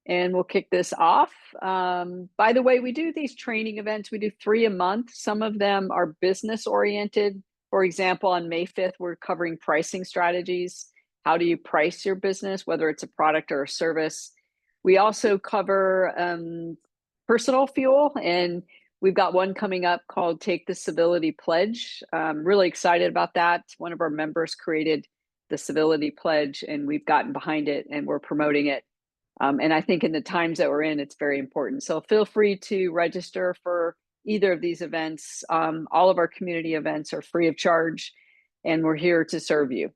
and we'll kick this off. By the way, we do these training events. We do 3 a month. Some of them are business oriented. For example, on May 5th, we're covering pricing strategies. How do you price your business, whether it's a product or a service? We also cover personal fuel, and we've got one coming up called Take the Civility Pledge. I'm really excited about that. One of our members created the Civility Pledge, and we've gotten behind it, and we're promoting it. And I think in the times that we're in, it's very important. So feel free to register for either of these events. All of our community events are free of charge, and we're here to serve you.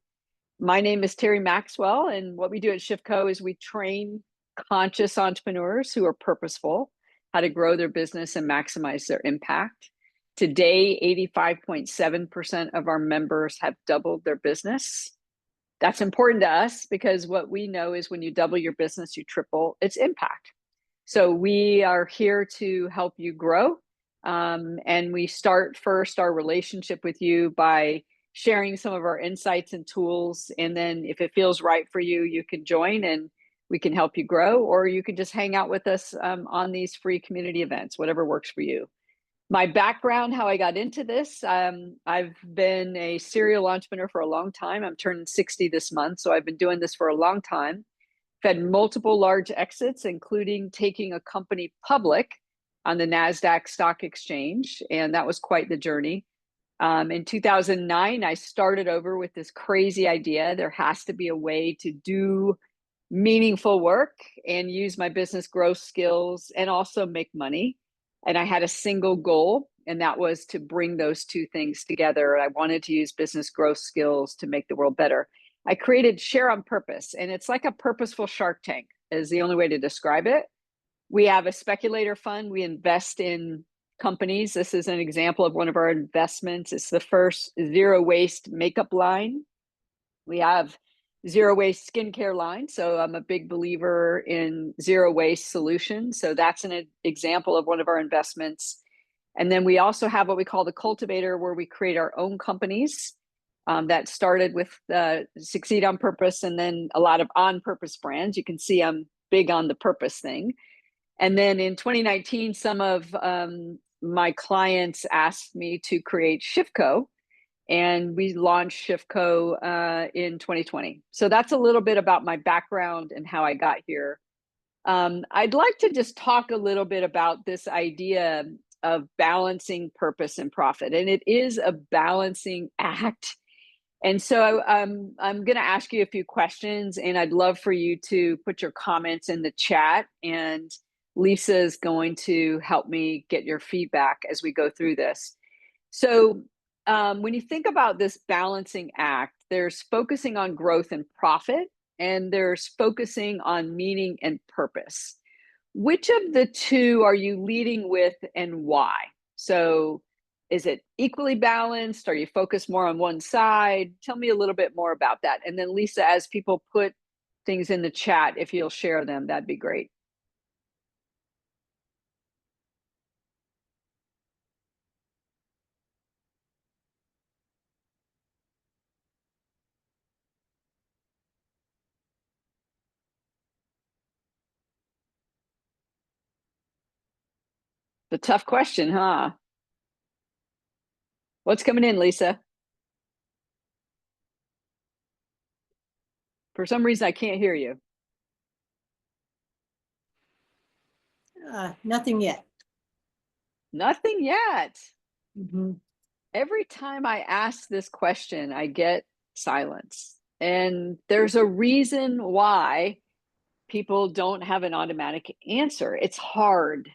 My name is Terry Maxwell, and what we do at ShiftCo is we train conscious entrepreneurs who are purposeful how to grow their business and maximize their impact. Today, 85.7% of our members have doubled their business. That's important to us because what we know is when you double your business, you triple its impact. So we are here to help you grow. And we start first our relationship with you by sharing some of our insights and tools. And then if it feels right for you, you can join and we can help you grow, or you can just hang out with us on these free community events, whatever works for you. My background, how I got into this, I've been a serial entrepreneur for a long time. I'm turning 60 this month, so I've been doing this for a long time. I've had multiple large exits, including taking a company public on the NASDAQ stock exchange, and that was quite the journey. In 2009, I started over with this crazy idea. There has to be a way to do meaningful work and use my business growth skills and also make money. And I had a single goal, and that was to bring those two things together. I wanted to use business growth skills to make the world better. I created Share on Purpose, and it's like a purposeful Shark Tank is the only way to describe it. We have a speculator fund. We invest in companies. This is an example of one of our investments. It's the first zero waste makeup line. We have zero waste skincare line. So I'm a big believer in zero waste solutions. So that's an example of one of our investments. And then we also have what we call the cultivator, where we create our own companies that started with Succeed on Purpose and then a lot of on purpose brands. You can see I'm big on the purpose thing. And then in 2019, some of my clients asked me to create ShiftCo, and we launched ShiftCo in 2020. So that's a little bit about my background and how I got here. I'd like to just talk a little bit about this idea of balancing purpose and profit. And it is a balancing act. And so I'm going to ask you a few questions, and I'd love for you to put your comments in the chat. And Lisa is going to help me get your feedback as we go through this. So when you think about this balancing act, there's focusing on growth and profit, and there's focusing on meaning and purpose. Which of the two are you leading with and why? So is it equally balanced? Are you focused more on one side? Tell me a little bit more about that. And then Lisa, as people put things in the chat, if you'll share them, that'd be great. The tough question, huh? What's coming in, Lisa? For some reason, I can't hear you. Nothing yet. Nothing yet. Mm-hmm. Every time I ask this question, I get silence. And there's a reason why people don't have an automatic answer. It's hard.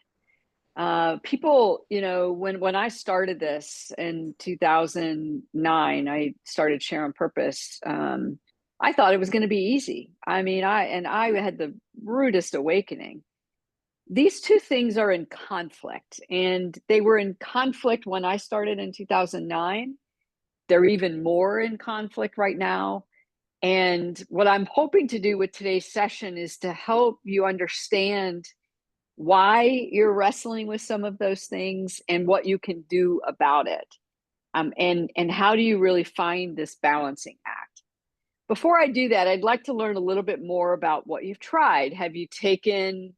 People, you know, when I started this in 2009, I started Share on Purpose. I thought it was going to be easy. I mean, I had the rudest awakening. These two things are in conflict, and they were in conflict when I started in 2009. They're even more in conflict right now. And what I'm hoping to do with today's session is to help you understand why you're wrestling with some of those things and what you can do about it. And how do you really find this balancing act? Before I do that, I'd like to learn a little bit more about what you've tried. Have you taken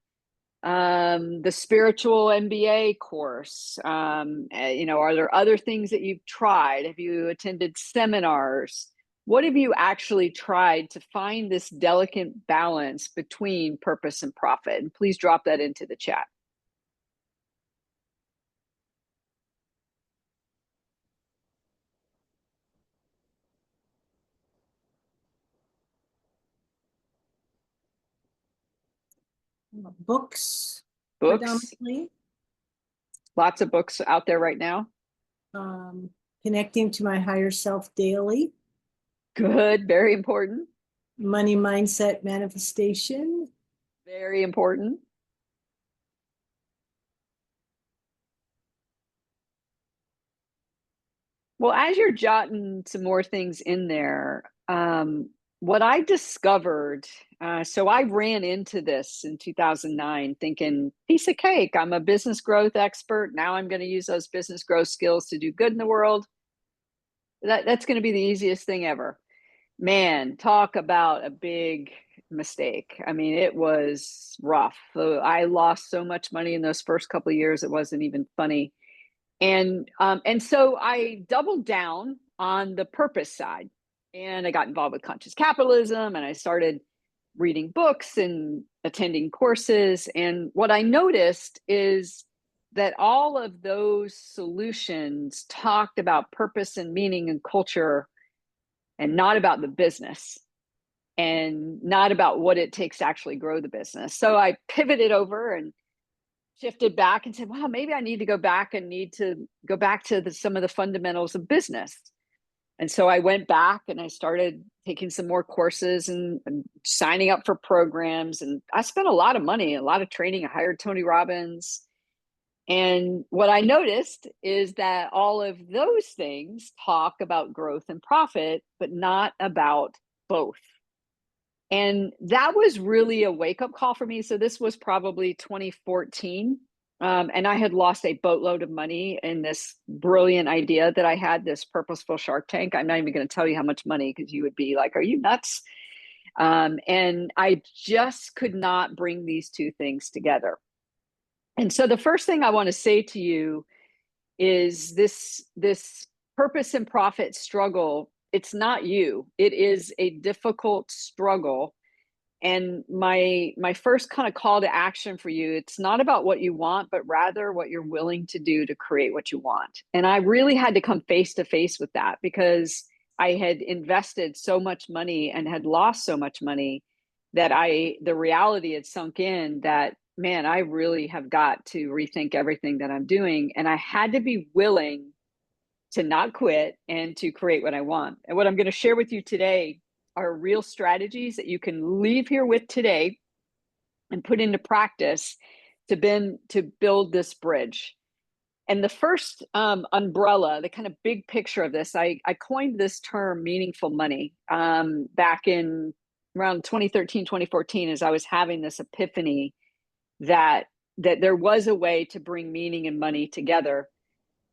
the spiritual MBA course? Are there other things that you've tried? Have you attended seminars? What have you actually tried to find this delicate balance between purpose and profit? And please drop that into the chat. Books, Books, predominantly. lots of books out there right now. Connecting to my higher self daily. Good, very important. Money mindset manifestation. Very important. Well, as you're jotting some more things in there, what I discovered, so I ran into this in 2009 thinking, piece of cake, I'm a business growth expert. Now I'm going to use those business growth skills to do good in the world. That's going to be the easiest thing ever. Man, talk about a big mistake. I mean, it was rough. I lost so much money in those first couple of years, it wasn't even funny. And so I doubled down on the purpose side, and I got involved with conscious capitalism, and I started reading books and attending courses. And what I noticed is that all of those solutions talked about purpose and meaning and culture, and not about the business, and not about what it takes to actually grow the business. So I pivoted over and shifted back and said, wow, maybe I need to go back to some of the fundamentals of business. And so I went back and I started taking some more courses and signing up for programs. And I spent a lot of money, a lot of training. I hired Tony Robbins. And what I noticed is that all of those things talk about growth and profit, but not about both. And that was really a wake-up call for me. So this was probably 2014. And I had lost a boatload of money in this brilliant idea that I had, this purposeful Shark Tank. I'm not even going to tell you how much money, because you would be like, are you nuts? And I just could not bring these two things together. And so the first thing I want to say to you is this purpose and profit struggle. It's not you. It is a difficult struggle. And my first kind of call to action for you, it's not about what you want, but rather what you're willing to do to create what you want. And I really had to come face to face with that, because I had invested so much money and had lost so much money that the reality had sunk in that, man, I really have got to rethink everything that I'm doing. And I had to be willing to not quit and to create what I want. And what I'm going to share with you today are real strategies that you can leave here with today and put into practice to build this bridge. And the first umbrella, the kind of big picture of this, I coined this term meaningful money back in around 2013, 2014, as I was having this epiphany that there was a way to bring meaning and money together.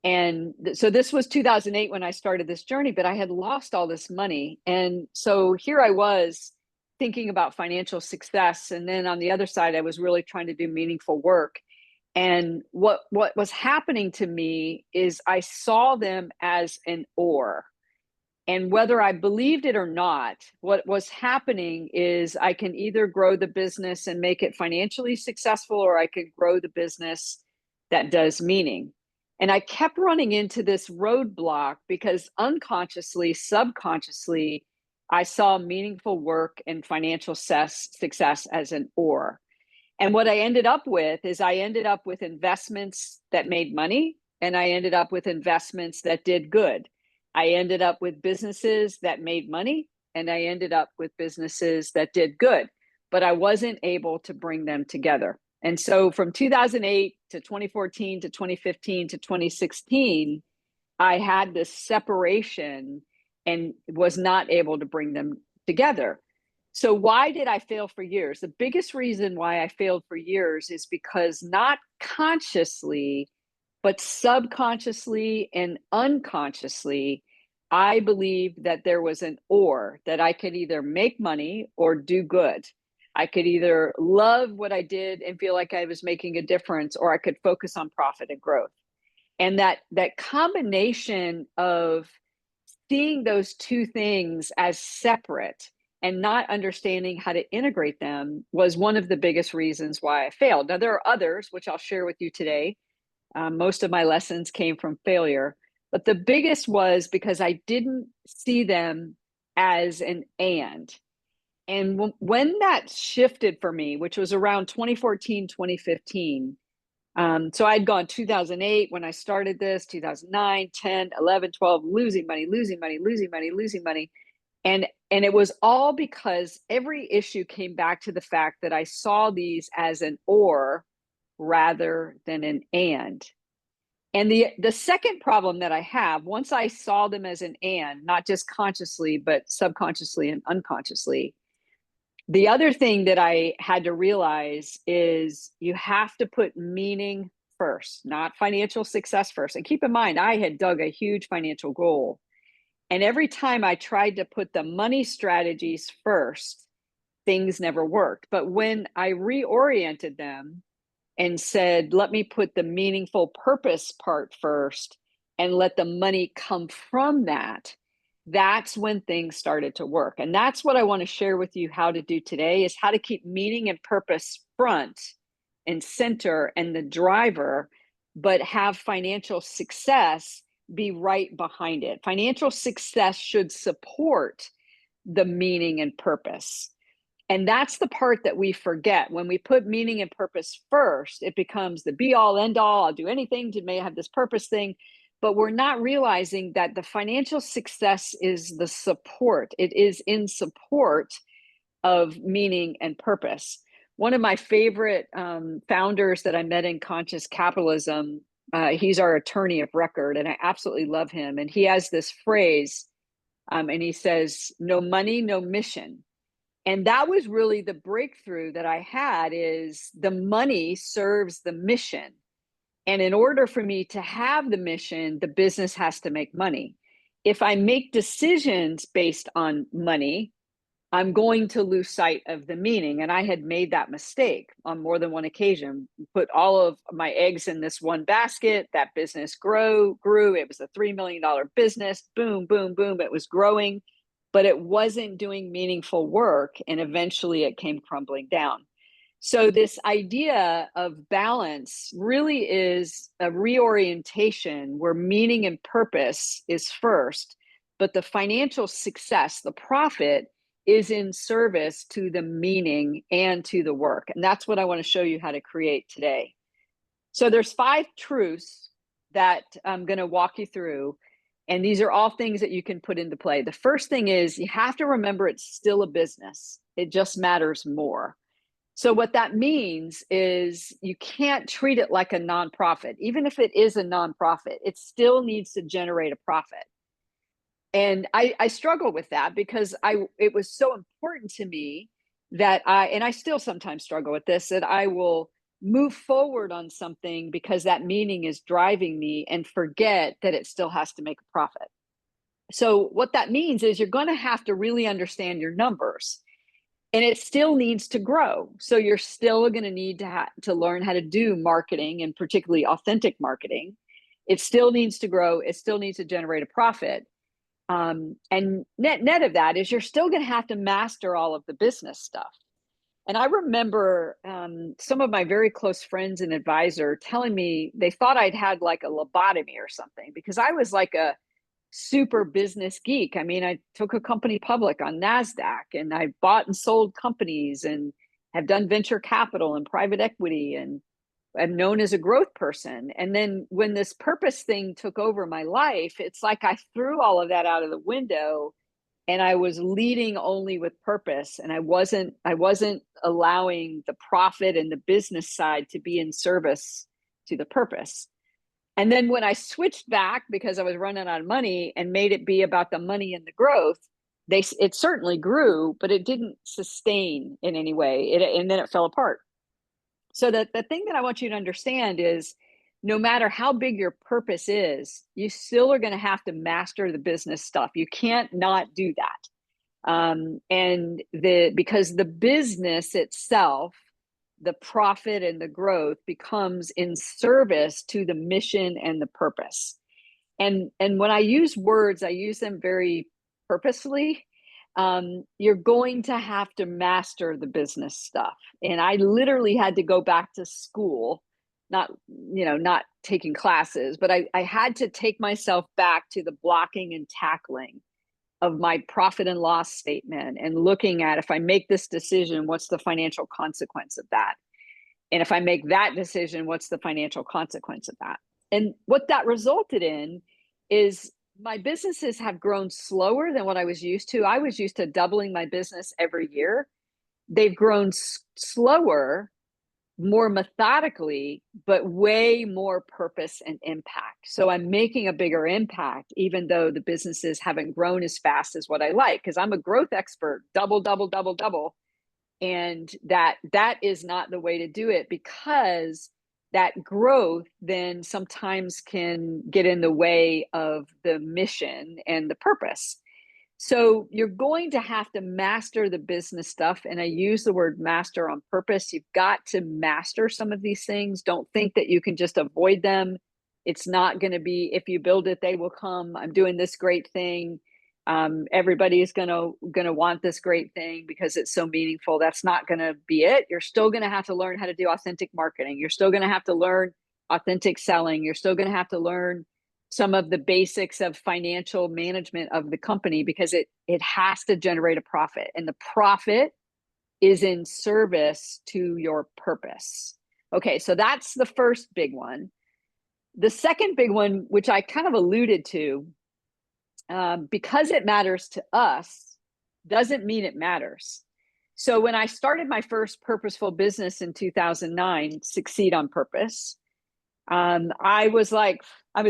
And so this was 2008 when I started this journey, but I had lost all this money. And so here I was thinking about financial success. And then on the other side, I was really trying to do meaningful work. And what was happening to me is I saw them as an or. And whether I believed it or not, what was happening is I can either grow the business and make it financially successful, or I could grow the business that does meaning. And I kept running into this roadblock because unconsciously, subconsciously, I saw meaningful work and financial success as an or. And what I ended up with is I ended up with investments that made money, and I ended up with investments that did good. I ended up with businesses that made money, and I ended up with businesses that did good, but I wasn't able to bring them together. And so from 2008 to 2014 to 2015 to 2016, I had this separation and was not able to bring them together. So why did I fail for years? The biggest reason why I failed for years is because not consciously, but subconsciously and unconsciously, I believed that there was an or, that I could either make money or do good. I could either love what I did and feel like I was making a difference, or I could focus on profit and growth. And that combination of seeing those two things as separate and not understanding how to integrate them was one of the biggest reasons why I failed. Now, there are others, which I'll share with you today. Most of my lessons came from failure, but the biggest was because I didn't see them as an and. And when that shifted for me, which was around 2014, 2015, so I'd gone 2008 when I started this, 2009, 10, 11, 12, losing money, losing money, losing money, losing money. And it was all because every issue came back to the fact that I saw these as an or rather than an and. And the second problem that I have, once I saw them as an and, not just consciously, but subconsciously and unconsciously, the other thing that I had to realize is you have to put meaning first, not financial success first. And keep in mind, I had dug a huge financial goal. And every time I tried to put the money strategies first, things never worked. But when I reoriented them and said, let me put the meaningful purpose part first and let the money come from that, that's when things started to work. And that's what I want to share with you how to do today, is how to keep meaning and purpose front and center and the driver, but have financial success be right behind it. Financial success should support the meaning and purpose. And that's the part that we forget. When we put meaning and purpose first, it becomes the be all end all. I'll do anything to may have this purpose thing. But we're not realizing that the financial success is the support. It is in support of meaning and purpose. One of my favorite founders that I met in conscious capitalism, he's our attorney of record, and I absolutely love him. And he has this phrase, and he says, no money, no mission. And that was really the breakthrough that I had, is the money serves the mission. And in order for me to have the mission, the business has to make money. If I make decisions based on money, I'm going to lose sight of the meaning. And I had made that mistake on more than one occasion. Put all of my eggs in this one basket. That business grew. It was a $3 million business. Boom, boom, boom. It was growing, but it wasn't doing meaningful work. And eventually it came crumbling down. So this idea of balance really is a reorientation where meaning and purpose is first, but the financial success, the profit, is in service to the meaning and to the work. And that's what I want to show you how to create today. So there's 5 truths that I'm going to walk you through. And these are all things that you can put into play. The first thing is you have to remember it's still a business. It just matters more. So what that means is you can't treat it like a nonprofit. Even if it is a nonprofit, it still needs to generate a profit. And I struggle with that because it was so important to me that I still sometimes struggle with this, that I will move forward on something because that meaning is driving me and forget that it still has to make a profit. So what that means is you're going to have to really understand your numbers. And it still needs to grow. So you're still going to need to learn how to do marketing, and particularly authentic marketing. It still needs to grow. It still needs to generate a profit. And net of that is you're still going to have to master all of the business stuff. And I remember some of my very close friends and advisor telling me they thought I'd had like a lobotomy or something, because I was like a super business geek. I mean, I took a company public on NASDAQ, and I bought and sold companies and have done venture capital and private equity, and I'm known as a growth person. And then when this purpose thing took over my life, it's like I threw all of that out of the window, and I was leading only with purpose. And I wasn't allowing the profit and the business side to be in service to the purpose. And then when I switched back because I was running out of money and made it be about the money and the growth, it certainly grew, but it didn't sustain in any way. And then it fell apart. So the thing that I want you to understand is no matter how big your purpose is, you still are going to have to master the business stuff. You can't not do that. And because the business itself, the profit and the growth becomes in service to the mission and the purpose. And when I use words, I use them very purposely. You're going to have to master the business stuff. And I literally had to go back to school, not taking classes, but I had to take myself back to the blocking and tackling of my profit and loss statement and looking at, if I make this decision, what's the financial consequence of that? And if I make that decision, what's the financial consequence of that? And what that resulted in is my businesses have grown slower than what I was used to. I was used to doubling my business every year. They've grown slower, more methodically, but way more purpose and impact. So I'm making a bigger impact, even though the businesses haven't grown as fast as what I like, because I'm a growth expert, double, double, double, double. And that is not the way to do it, because that growth then sometimes can get in the way of the mission and the purpose. So you're going to have to master the business stuff. And I use the word master on purpose. You've got to master some of these things. Don't think that you can just avoid them. It's not going to be, if you build it, they will come. I'm doing this great thing. Everybody is going to want this great thing because it's so meaningful. That's not going to be it. You're still going to have to learn how to do authentic marketing. You're still going to have to learn authentic selling. You're still going to have to learn some of the basics of financial management of the company, because it has to generate a profit, and the profit is in service to your purpose. Okay, so that's the first big one. The second big one, which I kind of alluded to, because it matters to us doesn't mean it matters. So when I started my first purposeful business in 2009, Succeed on Purpose, I was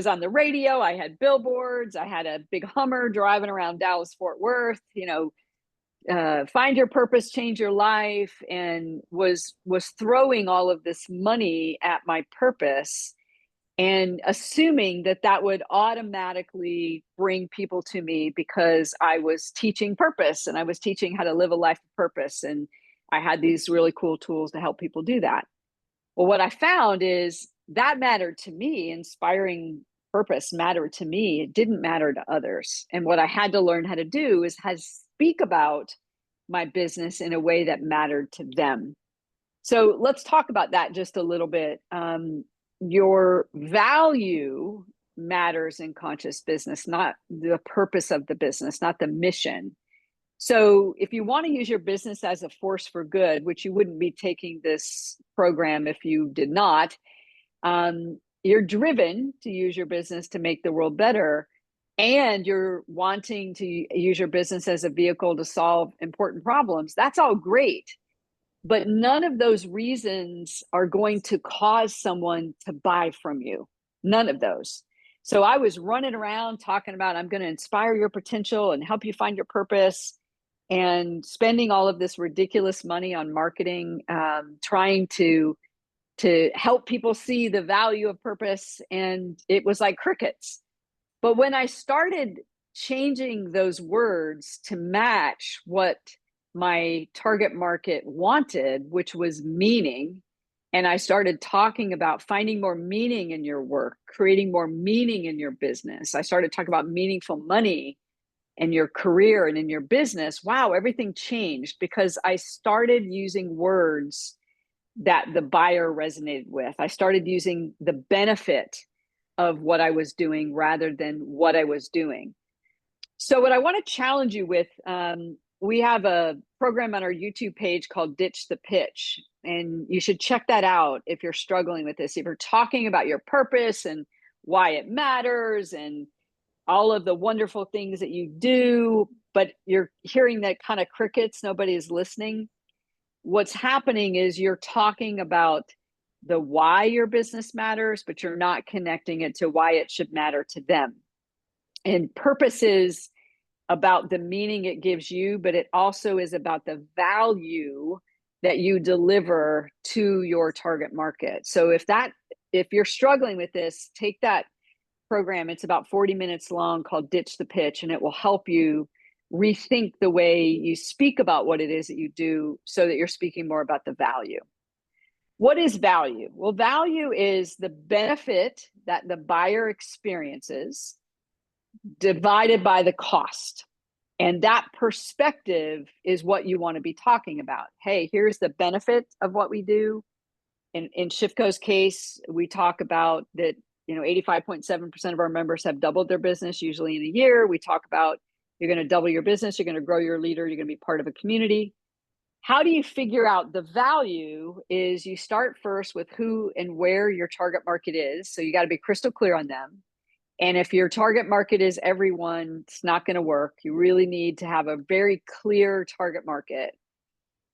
on the radio, I had billboards, I had a big Hummer driving around Dallas, Fort Worth, find your purpose, change your life, and was throwing all of this money at my purpose and assuming that would automatically bring people to me, because I was teaching purpose and I was teaching how to live a life of purpose. And I had these really cool tools to help people do that. Well, what I found is that mattered to me. Inspiring purpose mattered to me. It didn't matter to others. And what I had to learn how to do is speak about my business in a way that mattered to them. So let's talk about that just a little bit. Your value matters in conscious business, not the purpose of the business, not the mission. So if you want to use your business as a force for good, which you wouldn't be taking this program if you did not, you're driven to use your business to make the world better, and you're wanting to use your business as a vehicle to solve important problems. That's all great. But none of those reasons are going to cause someone to buy from you. None of those. So I was running around talking about, I'm going to inspire your potential and help you find your purpose, and spending all of this ridiculous money on marketing, trying to help people see the value of purpose. And it was like crickets. But when I started changing those words to match what my target market wanted, which was meaning, and I started talking about finding more meaning in your work, creating more meaning in your business. I started talking about meaningful money in your career and in your business. Wow, everything changed, because I started using words that the buyer resonated with. I started using the benefit of what I was doing rather than what I was doing. So what I want to challenge you with, we have a program on our YouTube page called Ditch the Pitch, and you should check that out if you're struggling with this. If you're talking about your purpose and why it matters and all of the wonderful things that you do, but you're hearing that kind of crickets, nobody is listening. What's happening is you're talking about the why your business matters, but you're not connecting it to why it should matter to them. And purpose is about the meaning it gives you, but it also is about the value that you deliver to your target market. So if that if you're struggling with this, take that program. It's about 40 minutes long, called Ditch the Pitch, and it will help you rethink the way you speak about what it is that you do so that you're speaking more about the value. What is value? Well, value is the benefit that the buyer experiences divided by the cost. And that perspective is what you want to be talking about. Hey, here's the benefit of what we do. In Shifco's case, we talk about that, 85.7% of our members have doubled their business, usually in a year. We talk about you're going to double your business, you're going to grow your leader, you're going to be part of a community. How do you figure out the value? Is you start first with who and where your target market is. So you got to be crystal clear on them. And if your target market is everyone, it's not going to work. You really need to have a very clear target market.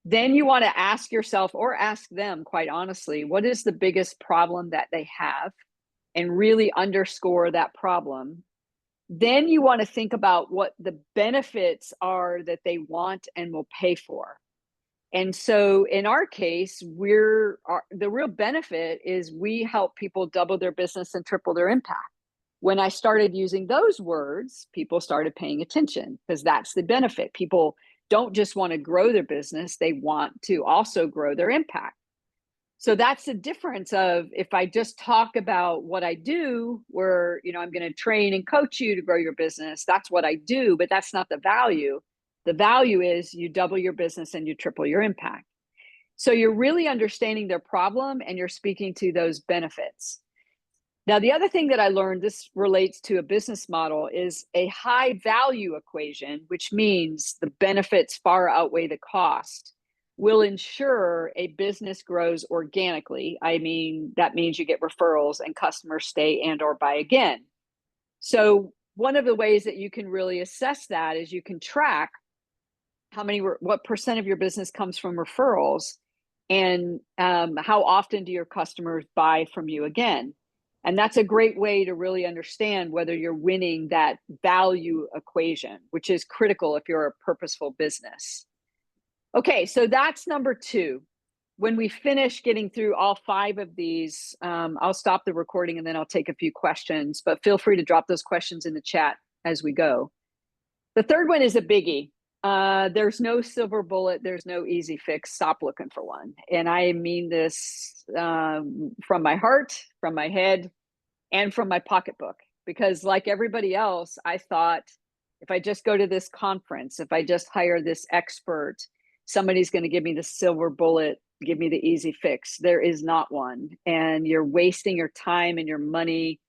Then you want to ask yourself, or ask them, quite honestly, what is the biggest problem that they have, and really underscore that problem. Then you want to think about what the benefits are that they want and will pay for. And so in our case, the real benefit is we help people double their business and triple their impact. When I started using those words, people started paying attention, because that's the benefit. People don't just want to grow their business, they want to also grow their impact. So that's the difference of, if I just talk about what I do, where, I'm going to train and coach you to grow your business, that's what I do, but that's not the value. The value is you double your business and you triple your impact. So you're really understanding their problem and you're speaking to those benefits. Now, the other thing that I learned, this relates to a business model, is a high value equation, which means the benefits far outweigh the cost, will ensure a business grows organically. I mean, that means you get referrals and customers stay and or buy again. So one of the ways that you can really assess that is you can track what percent of your business comes from referrals, and how often do your customers buy from you again. And that's a great way to really understand whether you're winning that value equation, which is critical if you're a purposeful business. Okay, so that's number 2. When we finish getting through all 5 of these, I'll stop the recording and then I'll take a few questions, but feel free to drop those questions in the chat as we go. The third one is a biggie. There's no silver bullet. There's no easy fix. Stop looking for one. And I mean this from my heart, from my head, and from my pocketbook, because like everybody else, I thought, if I just go to this conference, if I just hire this expert, somebody's going to give me the silver bullet, give me the easy fix. There is not one. And you're wasting your time and your money.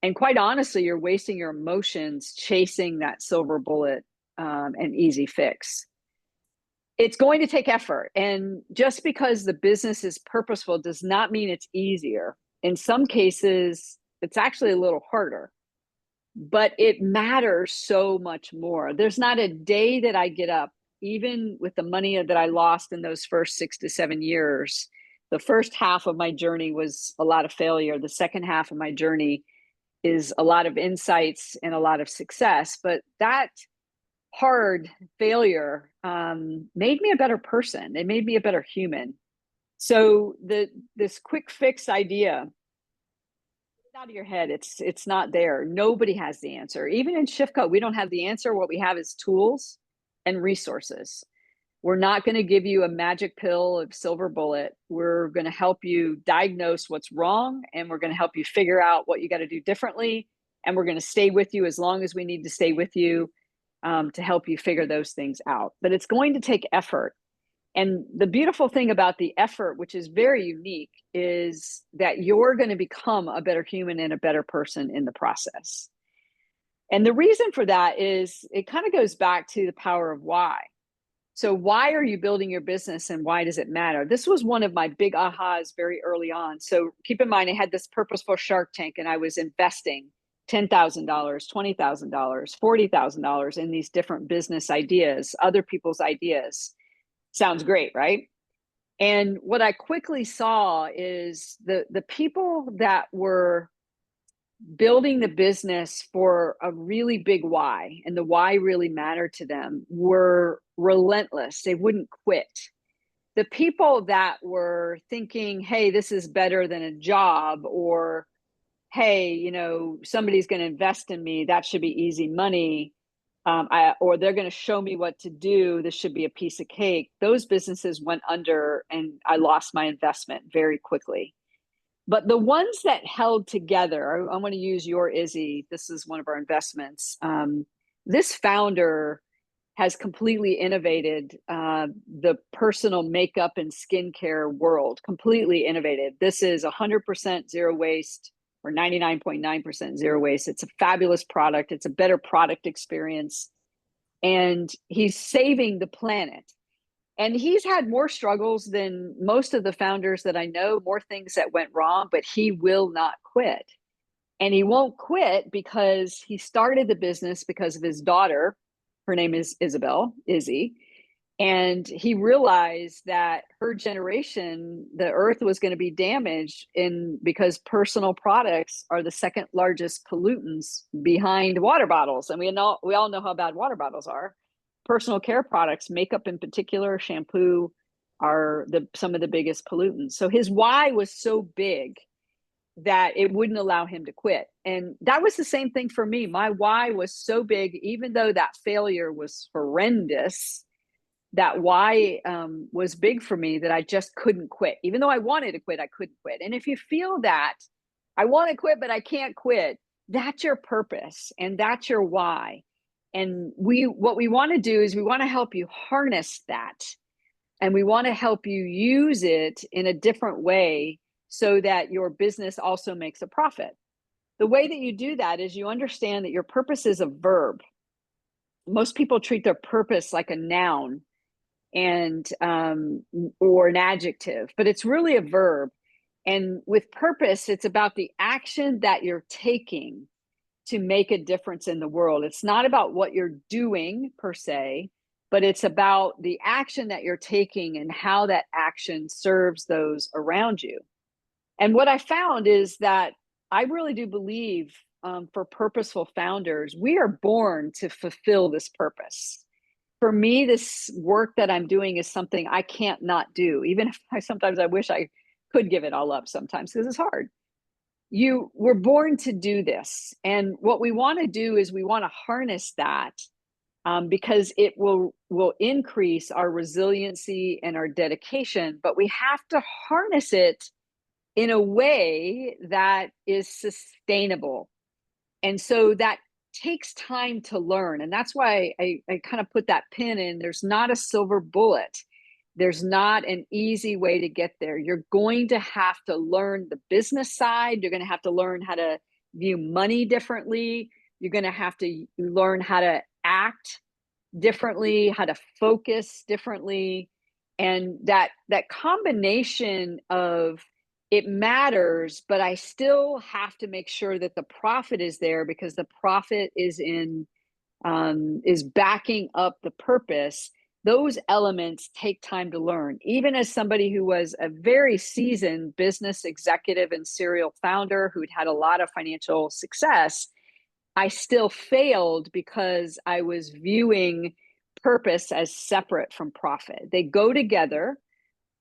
And quite honestly, you're wasting your emotions chasing that silver bullet and easy fix. It's going to take effort. And just because the business is purposeful does not mean it's easier. In some cases, it's actually a little harder, but it matters so much more. There's not a day that I get up, even with the money that I lost in those first 6 to 7 years. The first half of my journey was a lot of failure. The second half of my journey is a lot of insights and a lot of success. But that hard failure made me a better person. It made me a better human. So this quick fix idea, out of your head, it's not there. Nobody has the answer. Even in Shifco, we don't have the answer. What we have is tools and resources. We're not going to give you a magic pill of silver bullet. We're going to help you diagnose what's wrong, and we're going to help you figure out what you got to do differently. And we're going to stay with you as long as we need to stay with you to help you figure those things out. But it's going to take effort. And the beautiful thing about the effort, which is very unique, is that you're going to become a better human and a better person in the process. And the reason for that is it kind of goes back to the power of why. So why are you building your business and why does it matter? This was one of my big ahas very early on. So keep in mind, I had this purposeful Shark Tank and I was investing $10,000, $20,000, $40,000 in these different business ideas, other people's ideas. Sounds great, right? And what I quickly saw is the people that were building the business for a really big why, and the why really mattered to them, were relentless. They wouldn't quit. the people that were thinking, hey, this is better than a job, or hey, somebody's going to invest in me, that should be easy money, or they're going to show me what to do, this should be a piece of cake. Those businesses went under and I lost my investment very quickly. But the ones that held together, I want to use your Izzy. This is one of our investments. This founder has completely innovated the personal makeup and skincare world, completely innovated. This is 100% zero waste, or 99.9% zero waste. It's a fabulous product. It's a better product experience. And he's saving the planet. And he's had more struggles than most of the founders that I know, more things that went wrong, but he will not quit. And he won't quit because he started the business because of his daughter. Her name is Isabel, Izzy. And he realized that her generation, the earth was going to be damaged because personal products are the second largest pollutants behind water bottles. And we all know how bad water bottles are. Personal care products, makeup in particular, shampoo, are some of the biggest pollutants. So his why was so big that it wouldn't allow him to quit. And that was the same thing for me. My why was so big, even though that failure was horrendous, that why was big for me, that I just couldn't quit. Even though I wanted to quit, I couldn't quit. And if you feel that I want to quit, but I can't quit, that's your purpose and that's your why. And what we want to do is we want to help you harness that, and we want to help you use it in a different way so that your business also makes a profit. The way that you do that is you understand that your purpose is a verb. Most people treat their purpose like a noun and or an adjective, but it's really a verb. And with purpose, it's about the action that you're taking to make a difference in the world. It's not about what you're doing per se, but it's about the action that you're taking and how that action serves those around you. And what I found is that I really do believe for purposeful founders, we are born to fulfill this purpose. For me, this work that I'm doing is something I can't not do, even if sometimes I wish I could give it all up sometimes because it's hard. We're born to do this. And what we want to do is we want to harness that because it will increase our resiliency and our dedication, but we have to harness it in a way that is sustainable. And so that takes time to learn. And that's why I kind of put that pin in. There's not a silver bullet. There's not an easy way to get there. You're going to have to learn the business side. You're going to have to learn how to view money differently. You're going to have to learn how to act differently, how to focus differently. And that combination of it matters, but I still have to make sure that the profit is there, because the profit is backing up the purpose. Those elements take time to learn. Even as somebody who was a very seasoned business executive and serial founder who'd had a lot of financial success, I still failed because I was viewing purpose as separate from profit. They go together.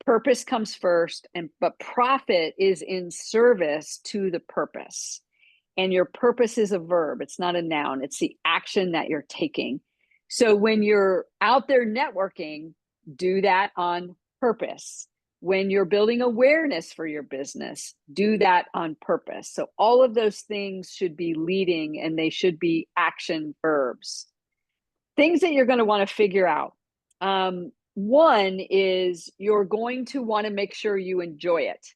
Purpose comes first, but profit is in service to the purpose. And your purpose is a verb. It's not a noun. It's the action that you're taking. So when you're out there networking, do that on purpose. When you're building awareness for your business, do that on purpose. So all of those things should be leading, and they should be action verbs. Things that you're going to want to figure out. One is you're going to want to make sure you enjoy it.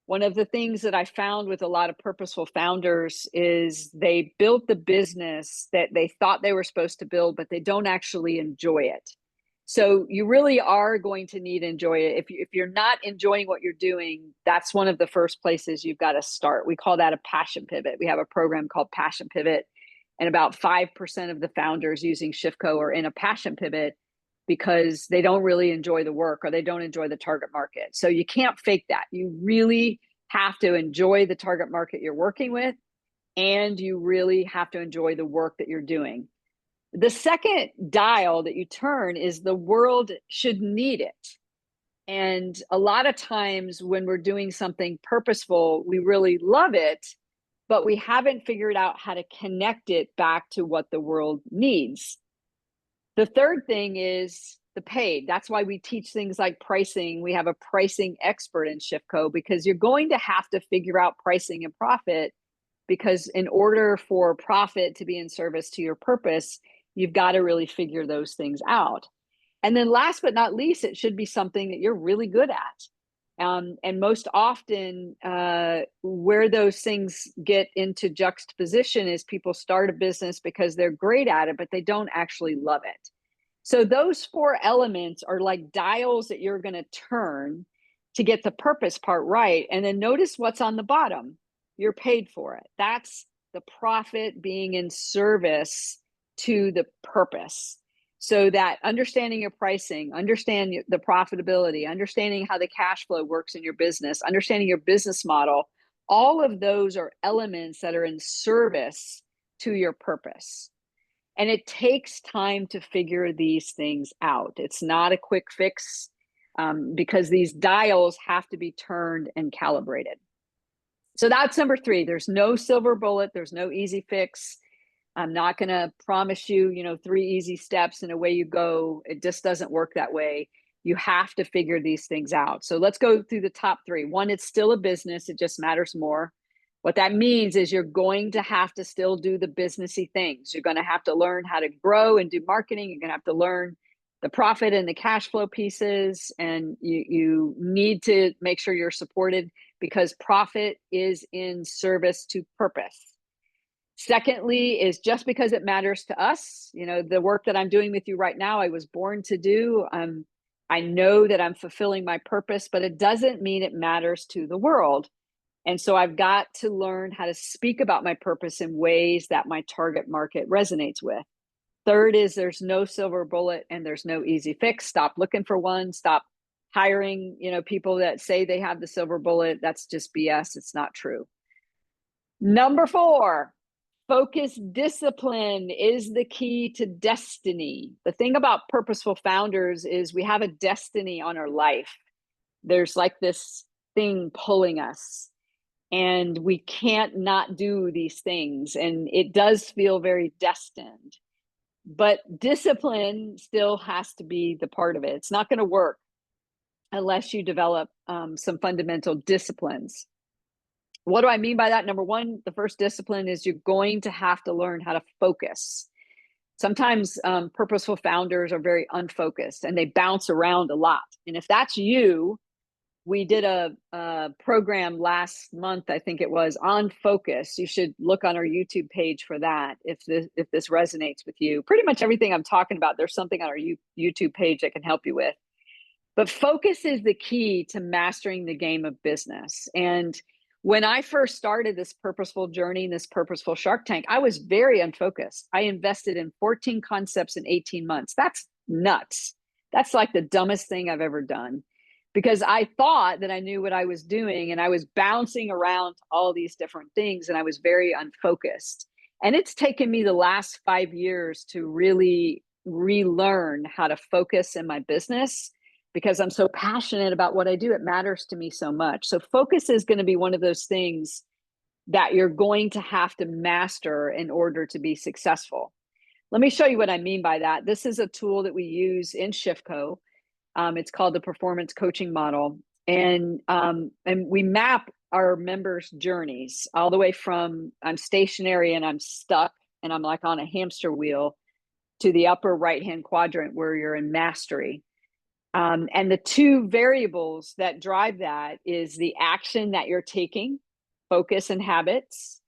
One of the things that I found with a lot of purposeful founders is they built the business that they thought they were supposed to build, but they don't actually enjoy it. So you really are going to need to enjoy it. If you're not enjoying what you're doing, that's one of the first places you've got to start. We call that a passion pivot. We have a program called Passion Pivot, and about 5% of the founders using Shiftco are in a passion pivot because they don't really enjoy the work or they don't enjoy the target market. So you can't fake that. You really have to enjoy the target market you're working with, and you really have to enjoy the work that you're doing. The second dial that you turn is the world should need it. And a lot of times when we're doing something purposeful, we really love it, but we haven't figured out how to connect it back to what the world needs. The third thing is the paid. That's why we teach things like pricing. We have a pricing expert in Shiftco, because you're going to have to figure out pricing and profit, because in order for profit to be in service to your purpose, you've got to really figure those things out. And then last but not least, it should be something that you're really good at. And most often, where those things get into juxtaposition is people start a business because they're great at it, but they don't actually love it. So those four elements are like dials that you're going to turn to get the purpose part right. And then notice what's on the bottom. You're paid for it. That's the profit being in service to the purpose. So that understanding your pricing, understand the profitability, understanding how the cash flow works in your business, understanding your business model, all of those are elements that are in service to your purpose. And it takes time to figure these things out. It's not a quick fix, because these dials have to be turned and calibrated. So that's number 3. There's no silver bullet. There's no easy fix. I'm not going to promise you, 3 easy steps and away you go. It just doesn't work that way. You have to figure these things out. So let's go through the top 3. 1, it's still a business. It just matters more. What that means is you're going to have to still do the businessy things. You're going to have to learn how to grow and do marketing. You're going to have to learn the profit and the cash flow pieces. And you need to make sure you're supported, because profit is in service to purpose. Secondly, is just because it matters to us, the work that I'm doing with you right now, I was born to do. I know that I'm fulfilling my purpose, but it doesn't mean it matters to the world. And so I've got to learn how to speak about my purpose in ways that my target market resonates with. Third is there's no silver bullet and there's no easy fix. Stop looking for one. Stop hiring, people that say they have the silver bullet. That's just BS. It's not true. Number 4, focus discipline is the key to destiny. The thing about purposeful founders is we have a destiny on our life. There's like this thing pulling us, and we can't not do these things. And it does feel very destined, but discipline still has to be the part of it. It's not going to work unless you develop some fundamental disciplines. What do I mean by that? Number 1, the first discipline is you're going to have to learn how to focus. Sometimes purposeful founders are very unfocused and they bounce around a lot. And if that's you, we did a program last month, I think it was, on focus. You should look on our YouTube page for that if this resonates with you. Pretty much everything I'm talking about, there's something on our YouTube page that can help you with. But focus is the key to mastering the game of business. And when I first started this purposeful journey, this purposeful Shark Tank, I was very unfocused. I invested in 14 concepts in 18 months. That's nuts. That's like the dumbest thing I've ever done, because I thought that I knew what I was doing and I was bouncing around all these different things and I was very unfocused. And it's taken me the last 5 years to really relearn how to focus in my business, because I'm so passionate about what I do. It matters to me so much. So focus is going to be one of those things that you're going to have to master in order to be successful. Let me show you what I mean by that. This is a tool that we use in Shiftco. It's called the performance coaching model. And we map our members' journeys all the way from I'm stationary and I'm stuck and I'm like on a hamster wheel to the upper right-hand quadrant where you're in mastery. And the 2 variables that drive that is the action that you're taking, focus and habits,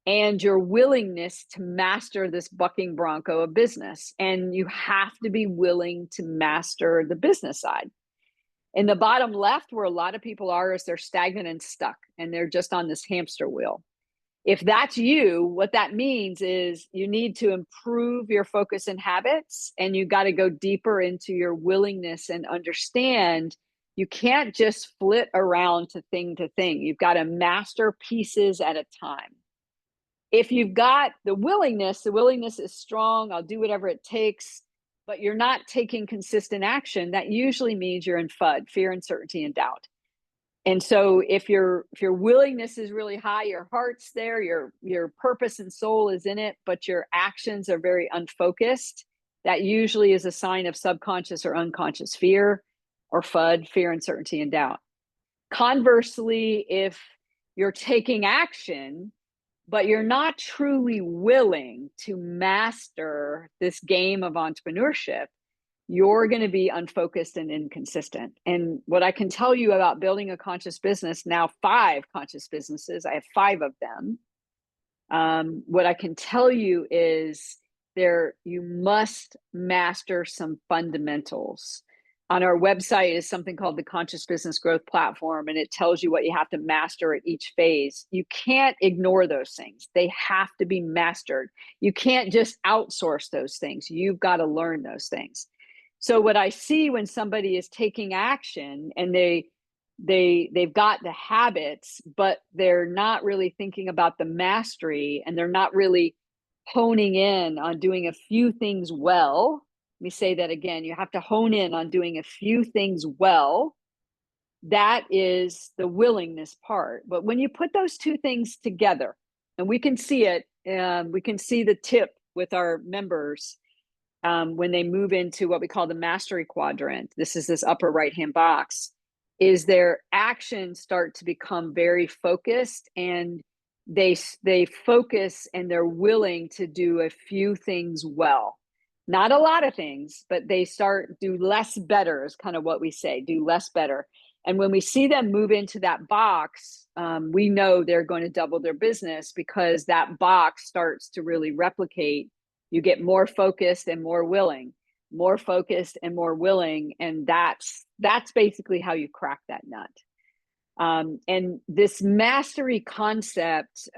and your willingness to master this bucking bronco of business. And you have to be willing to master the business side. In the bottom left, where a lot of people are, is they're stagnant and stuck, and they're just on this hamster wheel. If that's you, what that means is you need to improve your focus and habits, and you got to go deeper into your willingness and understand you can't just flit around to thing. You've got to master pieces at a time. If you've got the willingness is strong, I'll do whatever it takes. but you're not taking consistent action, that usually means you're in FUD, fear, uncertainty, and doubt. And so if your willingness is really high, your heart's there, your purpose and soul is in it, but your actions are very unfocused, that usually is a sign of subconscious or unconscious fear or FUD, fear, uncertainty, and doubt. Conversely, if you're taking action, but you're not truly willing to master this game of entrepreneurship, you're going to be unfocused and inconsistent. And what I can tell you about building a conscious business, now 5 conscious businesses, I have 5 of them. What I can tell you is you must master some fundamentals. On our website is something called the Conscious Business Growth Platform, and it tells you what you have to master at each phase. You can't ignore those things. They have to be mastered. You can't just outsource those things. You've got to learn those things. So what I see when somebody is taking action and they've got the habits, but they're not really thinking about the mastery, and they're not really honing in on doing a few things well. Let me say that again. You have to hone in on doing a few things well. That is the willingness part. But when you put those 2 things together, and we can see it, we can see the tip with our members when they move into what we call the mastery quadrant. This is this upper right-hand box, is their actions start to become very focused, and they focus and they're willing to do a few things well. Not a lot of things, but they do less better is kind of what we say, do less better. And when we see them move into that box, we know they're going to double their business, because that box starts to really replicate. You get more focused and more willing, more focused and more willing. And that's basically how you crack that nut. And this mastery concept,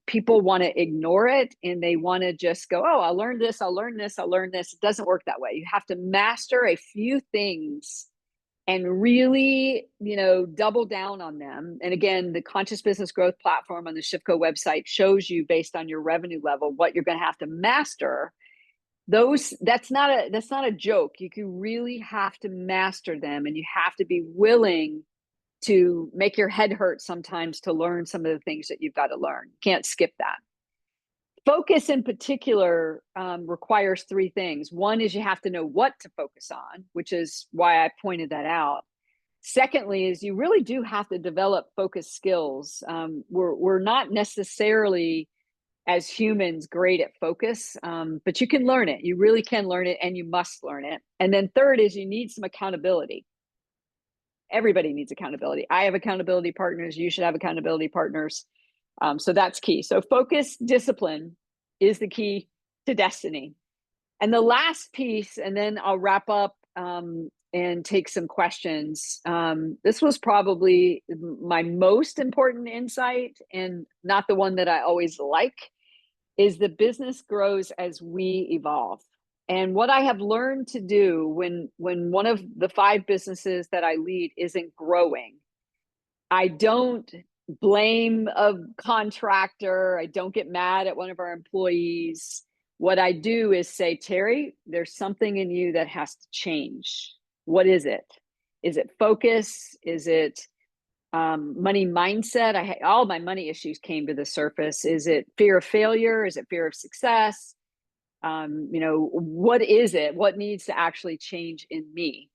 people want to ignore it, and they want to just go, oh, I'll learn this, I'll learn this, I'll learn this. It doesn't work that way. You have to master a few things and really, double down on them. And again, the Conscious Business Growth Platform on the Shifco website shows you, based on your revenue level, what you're going to have to master. That's not a joke. You really have to master them, and you have to be willing to make your head hurt sometimes to learn some of the things that you've got to learn. Can't skip that. Focus in particular requires 3 things. One is you have to know what to focus on, which is why I pointed that out. Secondly is you really do have to develop focus skills. We're not necessarily, as humans, great at focus, but you can learn it. You really can learn it, and you must learn it. And then third is you need some accountability. Everybody needs accountability. I have accountability partners. You should have accountability partners. So that's key. So focus, discipline is the key to destiny. And the last piece, and then I'll wrap up and take some questions. This was probably my most important insight, and not the one that I always like, is the business grows as we evolve. And what I have learned to do when one of the 5 businesses that I lead isn't growing, I don't blame a contractor. I don't get mad at one of our employees. What I do is say, Terry, there's something in you that has to change. What is it? Is it focus? Is it money mindset? All my money issues came to the surface. Is it fear of failure? Is it fear of success? What is it? What needs to actually change in me?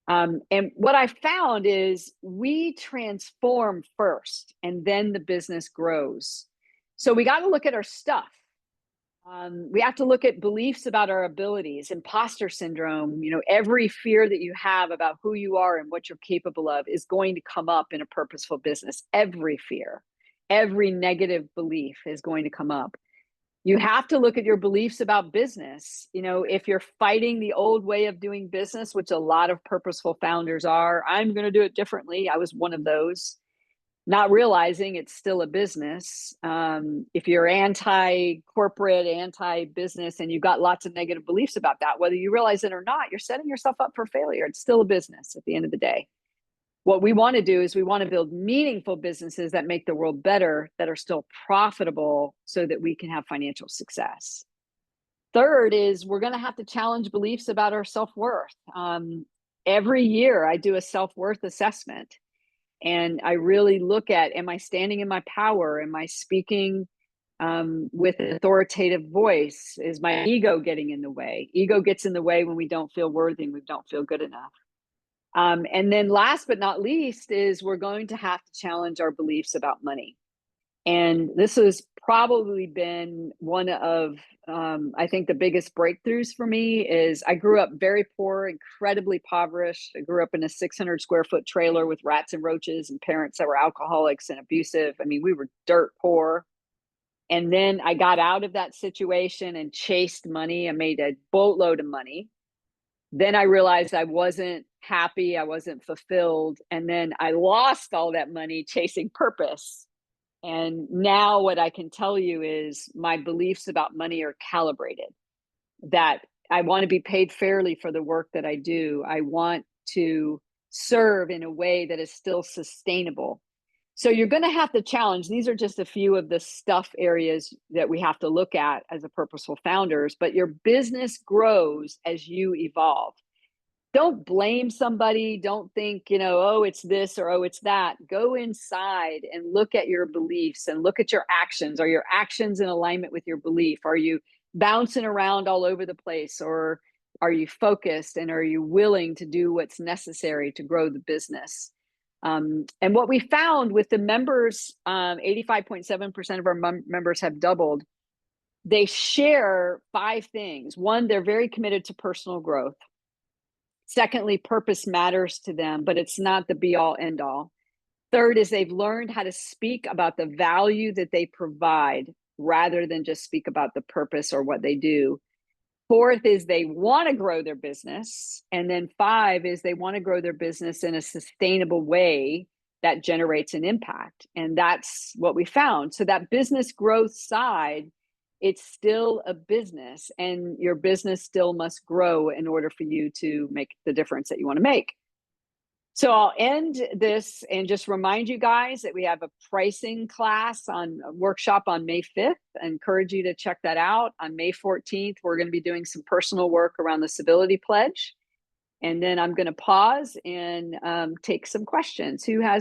And what I found is we transform first, and then the business grows. So we got to look at our stuff. We have to look at beliefs about our abilities, imposter syndrome. Every fear that you have about who you are and what you're capable of is going to come up in a purposeful business. Every fear, every negative belief is going to come up. You have to look at your beliefs about business. If you're fighting the old way of doing business, which a lot of purposeful founders are, I'm going to do it differently. I was one of those, not realizing it's still a business. If you're anti-corporate, anti-business, and you've got lots of negative beliefs about that, whether you realize it or not, you're setting yourself up for failure. It's still a business at the end of the day. What we want to do is we want to build meaningful businesses that make the world better, that are still profitable, so that we can have financial success. Third is we're going to have to challenge beliefs about our self-worth. Every year I do a self-worth assessment, and I really look at, am I standing in my power? Am I speaking with an authoritative voice? Is my ego getting in the way? Ego gets in the way when we don't feel worthy and we don't feel good enough. And then last but not least is we're going to have to challenge our beliefs about money. And this has probably been one of, I think, the biggest breakthroughs for me. Is I grew up very poor, incredibly impoverished. I grew up in a 600 square foot trailer with rats and roaches and parents that were alcoholics and abusive. I mean, we were dirt poor. And then I got out of that situation and chased money. I made a boatload of money. Then I realized I wasn't happy, I wasn't fulfilled. And then I lost all that money chasing purpose. And now what I can tell you is my beliefs about money are calibrated, that I want to be paid fairly for the work that I do. I want to serve in a way that is still sustainable. So you're going to have to challenge. These are just a few of the stuff areas that we have to look at as a purposeful founders, but your business grows as you evolve. Don't blame somebody. Don't think, oh, it's this or oh, it's that. Go inside and look at your beliefs and look at your actions. Are your actions in alignment with your belief? Are you bouncing around all over the place, or are you focused, and are you willing to do what's necessary to grow the business? And what we found with the members, 85.7% of our members have doubled. They share 5 things. One, they're very committed to personal growth. Secondly, purpose matters to them, but it's not the be all end all. Third is they've learned how to speak about the value that they provide rather than just speak about the purpose or what they do. Fourth is they want to grow their business. And then 5 is they want to grow their business in a sustainable way that generates an impact. And that's what we found. So that business growth side, it's still a business, and your business still must grow in order for you to make the difference that you want to make. So I'll end this and just remind you guys that we have a pricing class on a workshop on May 5th. I encourage you to check that out. On May 14th, we're going to be doing some personal work around the civility pledge. And then I'm going to pause and take some questions. Who has